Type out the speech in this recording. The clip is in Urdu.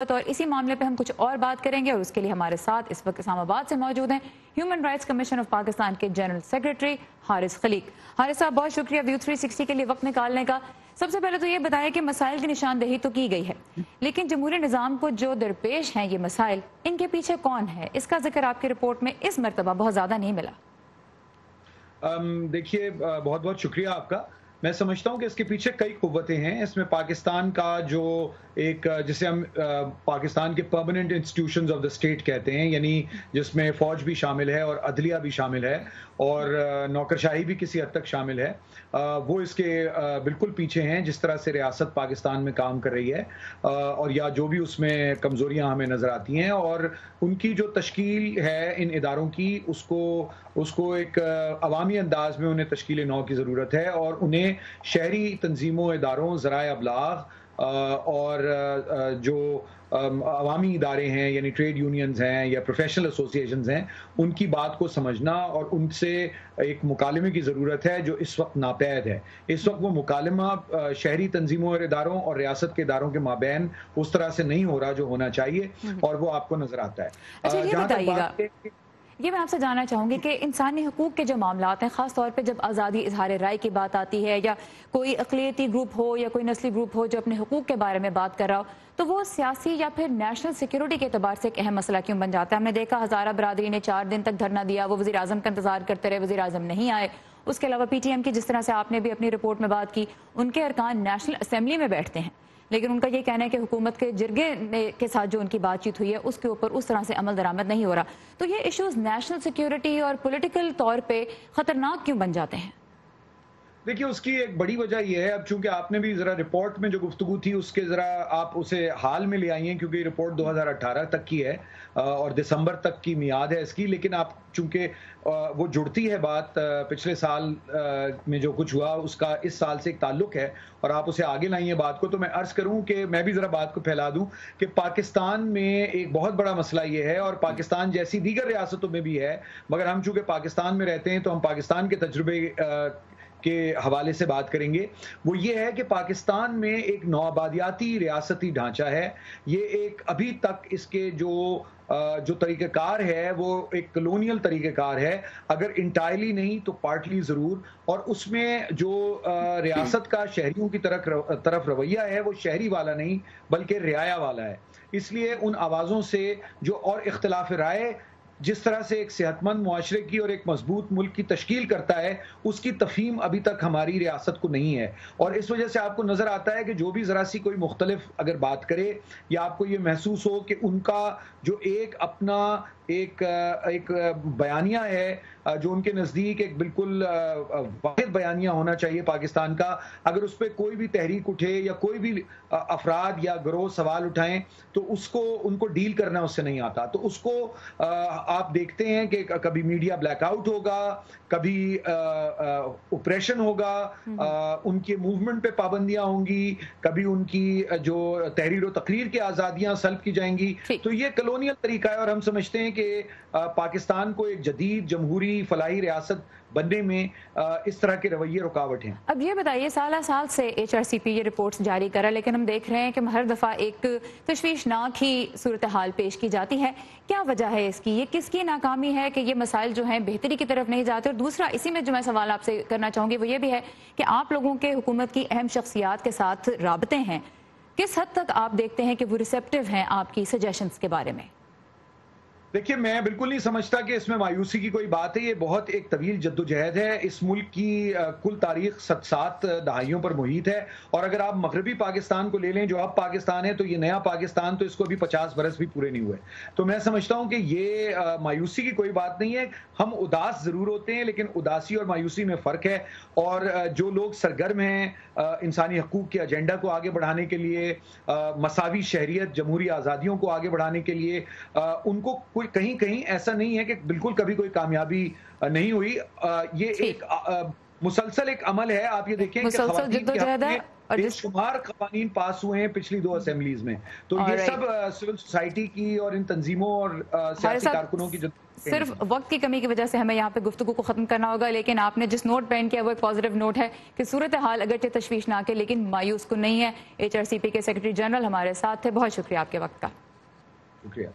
اور اسی معاملے پہ ہم کچھ اور بات کریں گے اور اس کے لیے ہمارے ساتھ اس وقت اسلام آباد سے موجود ہیں human rights commission of Pakistan کے جنرل سیکریٹری حارث خلیق۔ حارث صاحب بہت شکریہ ویو 360 کے لیے وقت نکالنے کا۔ سب سے پہلے تو یہ بتائیں کہ مسائل کی نشاندہی تو کی گئی ہے، لیکن جمہوری نظام کو جو درپیش ہیں یہ مسائل، ان کے پیچھے کون ہے؟ اس کا ذکر آپ کی رپورٹ میں اس مرتبہ بہت زیادہ نہیں ملا۔ دیکھیے، بہت بہت شکریہ آپ کا۔ میں سمجھتا ہوں کہ اس کے پیچھے کئی قوتیں ہیں۔ اس میں پاکستان کا جو ایک جسے ہم پاکستان کے permanent institutions of the state کہتے ہیں، یعنی جس میں فوج بھی شامل ہے اور عدلیہ بھی شامل ہے اور نوکرشاہی بھی کسی حد تک شامل ہے، وہ اس کے بالکل پیچھے ہیں جس طرح سے ریاست پاکستان میں کام کر رہی ہے، اور یا جو بھی اس میں کمزوریاں ہمیں نظر آتی ہیں، اور ان کی جو تشکیل ہے ان اداروں کی، اس کو ایک عوامی انداز میں انہیں تشکیل نو کی ضرورت ہے، اور انہیں شہری تنظیموں، اداروں، ذرائع ابلاغ اور جو عوامی ادارے ہیں یعنی ٹریڈ یونینز ہیں یا پروفیشنل ایسوسیشنز ہیں، ان کی بات کو سمجھنا اور ان سے ایک مکالمے کی ضرورت ہے جو اس وقت ناپید ہے۔ اس وقت وہ مکالمہ شہری تنظیموں اور اداروں اور ریاست کے اداروں کے مابین اس طرح سے نہیں ہو رہا جو ہونا چاہیے، اور وہ آپ کو نظر آتا ہے۔ اچھا یہ بتائیے گا، یہ میں آپ سے جاننا چاہوں گی کہ انسانی حقوق کے جو معاملات ہیں، خاص طور پہ جب آزادی اظہار رائے کی بات آتی ہے یا کوئی اقلیتی گروپ ہو یا کوئی نسلی گروپ ہو جو اپنے حقوق کے بارے میں بات کر رہا ہو، تو وہ سیاسی یا پھر نیشنل سیکیورٹی کے اعتبار سے ایک اہم مسئلہ کیوں بن جاتا ہے؟ ہم نے دیکھا ہزارہ برادری نے 4 دن تک دھرنا دیا، وہ وزیر اعظم کا انتظار کرتے رہے، وزیر اعظم نہیں آئے۔ اس کے علاوہ پی ٹی ایم کی جس طرح سے آپ نے بھی اپنی رپورٹ میں بات کی، ان کے ارکان نیشنل اسمبلی میں بیٹھتے ہیں، لیکن ان کا یہ کہنا ہے کہ حکومت کے جرگے کے ساتھ جو ان کی بات چیت ہوئی ہے اس کے اوپر اس طرح سے عمل درآمد نہیں ہو رہا۔ تو یہ ایشوز نیشنل سیکیورٹی اور پولیٹیکل طور پہ خطرناک کیوں بن جاتے ہیں؟ دیکھیے، اس کی ایک بڑی وجہ یہ ہے، اب چونکہ آپ نے بھی ذرا رپورٹ میں جو گفتگو تھی اس کے ذرا آپ اسے حال میں لے آئی ہیں، کیونکہ رپورٹ 2018 تک کی ہے اور دسمبر تک کی میعاد ہے اس کی، لیکن آپ چونکہ وہ جڑتی ہے بات پچھلے سال میں جو کچھ ہوا اس کا اس سال سے ایک تعلق ہے، اور آپ اسے آگے لائیں بات کو، تو میں عرض کروں کہ میں بھی ذرا بات کو پھیلا دوں کہ پاکستان میں ایک بہت بڑا مسئلہ یہ ہے، اور پاکستان جیسی دیگر ریاستوں میں بھی ہے، مگر ہم چونکہ پاکستان میں رہتے ہیں تو ہم پاکستان کے تجربے کے حوالے سے بات کریں گے۔ وہ یہ ہے کہ پاکستان میں ایک نوآبادیاتی ریاستی ڈھانچہ ہے۔ یہ ایک ابھی تک اس کے جو طریقہ کار ہے وہ ایک کلونیل طریقہ کار ہے، اگر انٹائرلی نہیں تو پارٹلی ضرور، اور اس میں جو ریاست کا شہریوں کی طرف رویہ ہے وہ شہری والا نہیں بلکہ رعایا والا ہے۔ اس لیے ان آوازوں سے جو اور اختلاف رائے جس طرح سے ایک صحت مند معاشرے کی اور ایک مضبوط ملک کی تشکیل کرتا ہے، اس کی تفہیم ابھی تک ہماری ریاست کو نہیں ہے، اور اس وجہ سے آپ کو نظر آتا ہے کہ جو بھی ذرا سی کوئی مختلف اگر بات کرے یا آپ کو یہ محسوس ہو کہ ان کا جو ایک اپنا ایک بیانیہ ہے جو ان کے نزدیک ایک بالکل واحد بیانیہ ہونا چاہیے پاکستان کا، اگر اس پہ کوئی بھی تحریک اٹھے یا کوئی بھی افراد یا گروہ سوال اٹھائیں تو ان کو ڈیل کرنا اس سے نہیں آتا۔ تو اس کو آپ دیکھتے ہیں کہ کبھی میڈیا بلیک آؤٹ ہوگا، کبھی اوپریشن ہوگا، ان کے موومنٹ پہ پابندیاں ہوں گی، کبھی ان کی جو تحریر و تقریر کی آزادیاں سلب کی جائیں گی۔ تو یہ کلونیل طریقہ ہے، اور ہم سمجھتے ہیں کہ پاکستان کو ایک جدید جمہوری فلاحی ریاست بننے میں اس طرح کے رویے رکاوٹ ہیں۔ اب یہ بتائیے، سالہ سال سے ایچ آر سی پی یہ رپورٹس جاری کرا، لیکن ہم دیکھ رہے ہیں کہ ہر دفعہ ایک تشویشناک ہی صورتحال پیش کی جاتی ہے۔ کیا وجہ ہے اس کی؟ یہ کس کی ناکامی ہے کہ یہ مسائل جو ہیں بہتری کی طرف نہیں جاتے؟ اور دوسرا اسی میں جو میں سوال آپ سے کرنا چاہوں گی وہ یہ بھی ہے کہ آپ لوگوں کے حکومت کی اہم شخصیات کے ساتھ رابطے ہیں، کس حد تک آپ دیکھتے ہیں کہ وہ ریسیپٹیو ہیں آپ کی سجیشنز کے بارے میں؟ دیکھیے، میں بالکل نہیں سمجھتا کہ اس میں مایوسی کی کوئی بات ہے۔ یہ بہت ایک طویل جدوجہد ہے۔ اس ملک کی کل تاریخ 7 دہائیوں پر محیط ہے، اور اگر آپ مغربی پاکستان کو لے لیں جو اب پاکستان ہے، تو یہ نیا پاکستان تو اس کو ابھی 50 برس بھی پورے نہیں ہوئے۔ تو میں سمجھتا ہوں کہ یہ مایوسی کی کوئی بات نہیں ہے۔ ہم اداس ضرور ہوتے ہیں، لیکن اداسی اور مایوسی میں فرق ہے، اور جو لوگ سرگرم ہیں انسانی حقوق کے ایجنڈا کو آگے بڑھانے کے لیے، مساوی شہریت، جمہوری آزادیوں کو آگے بڑھانے کے لیے، ان کو کہیں کہیں ایسا نہیں ہے کہ بالکل کبھی کوئی کامیابی نہیں ہوئی۔ یہ ایک مسلسل ایک عمل ہے۔ آپ یہ دیکھیں کہ خواتین کے حق میں بے شمار قوانین پاس ہوئے ہیں پچھلی 2 اسمبلیز میں، تو یہ سب سول سوسائٹی کی اور ان تنظیموں اور سیاسی کارکنوں کی صرف وقت کی کمی کی وجہ سے ہمیں یہاں پہ گفتگو کو ختم کرنا ہوگا، لیکن آپ نے جس نوٹ پین کیا وہ ایک پازیٹیو نوٹ ہے کہ صورتحال اگرچہ تشویشناک ہے لیکن مایوس کن نہیں ہے۔ HRCP کے سیکرٹری جنرل ہمارے ساتھ تھے، بہت شکریہ آپ کے وقت کا۔ شکریہ۔